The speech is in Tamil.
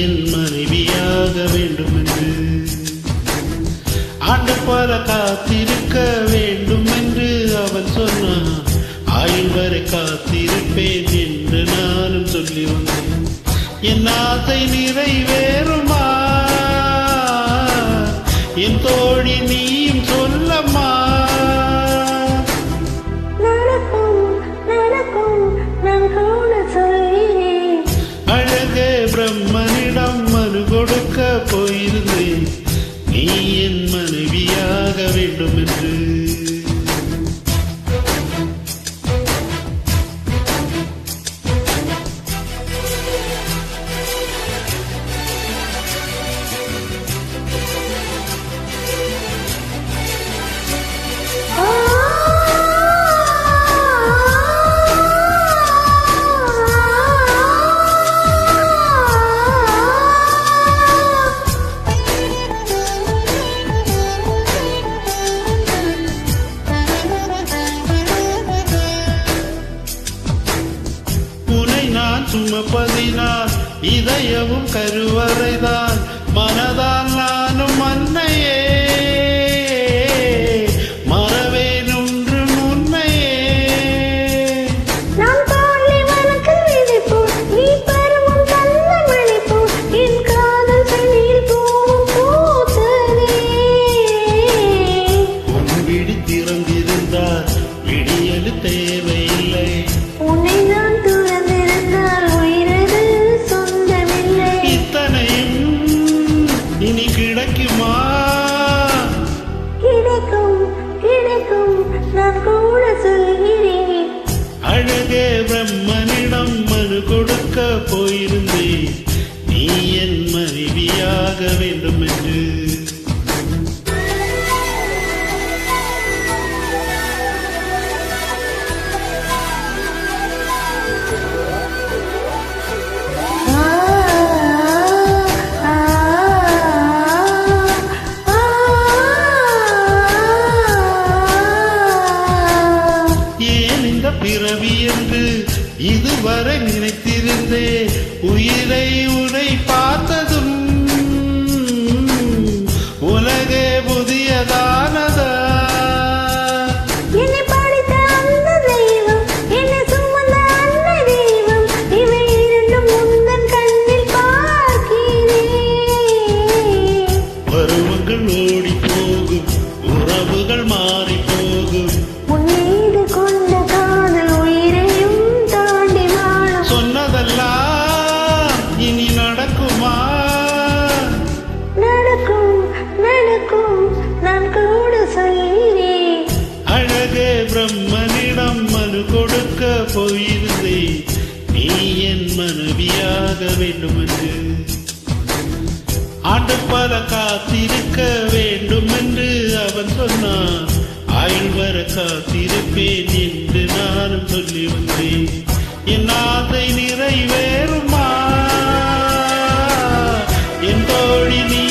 என் மனைவியாக வேண்டும் என்று ஆண்டு பல காத்திருக்க வேண்டும் என்று அவன் சொன்னான். ஆயுள் வரை காத்திருப்பேன் என்று நானும் சொல்லி வந்தேன். என் ஆசை நிறைவேறுமா என் தோழி நீயும் சொல்லம்மா. அழகே பிரம்மனிடம் மனு கொடுக்க போயிருந்தேன் நீ என் மனைவியாக வேண்டும் என்று. சுமப்பதினால் இதயமும் கருவறைதான் மனதால் நானும் மன்னையே மறவேன் ஒன்று உண்மையே. உன் விழி திறந்திருந்தால் விடியல் தேவையில்லை. இனி கிடைக்குமா? கிடைக்கும் நான் கூட சொல்கிறேன். அழகே பிரம்மனிடம் மனு கொடுக்க போயிருந்தேன் நீ என் மனைவியாக வேண்டும் என்று. பிறவி என்று இதுவரை நினைத்திருந்தே உயிரை உனை பார்த்ததும் உலகே புதியதானதா. என்னை படித்த அந்த தெய்வம் என்னை சுமந்த அந்த தெய்வம் இவை இரண்டும் முந்தன் கண்ணில் பார்க்கிறேன். பருவங்கள் ஓடி போகும் உறவுகள் மாறி போகும் இனி நடக்குமா? நடக்கும் நான் கூட சொல்கிறேன். அழகே பிரம்மனிடம் மனு கொடுக்க போயிருந்தேன் நீ என் மனைவியாக வேண்டும் என்று. ஆண்டு பல காத்திருக்க வேண்டும் என்று அவன் சொன்னான். ஆயுள் வர காத்திருப்பேன் என்று நானும் சொல்லி வந்தேன். என் ஆசை நிறைவேறுமா என் தோழி நீ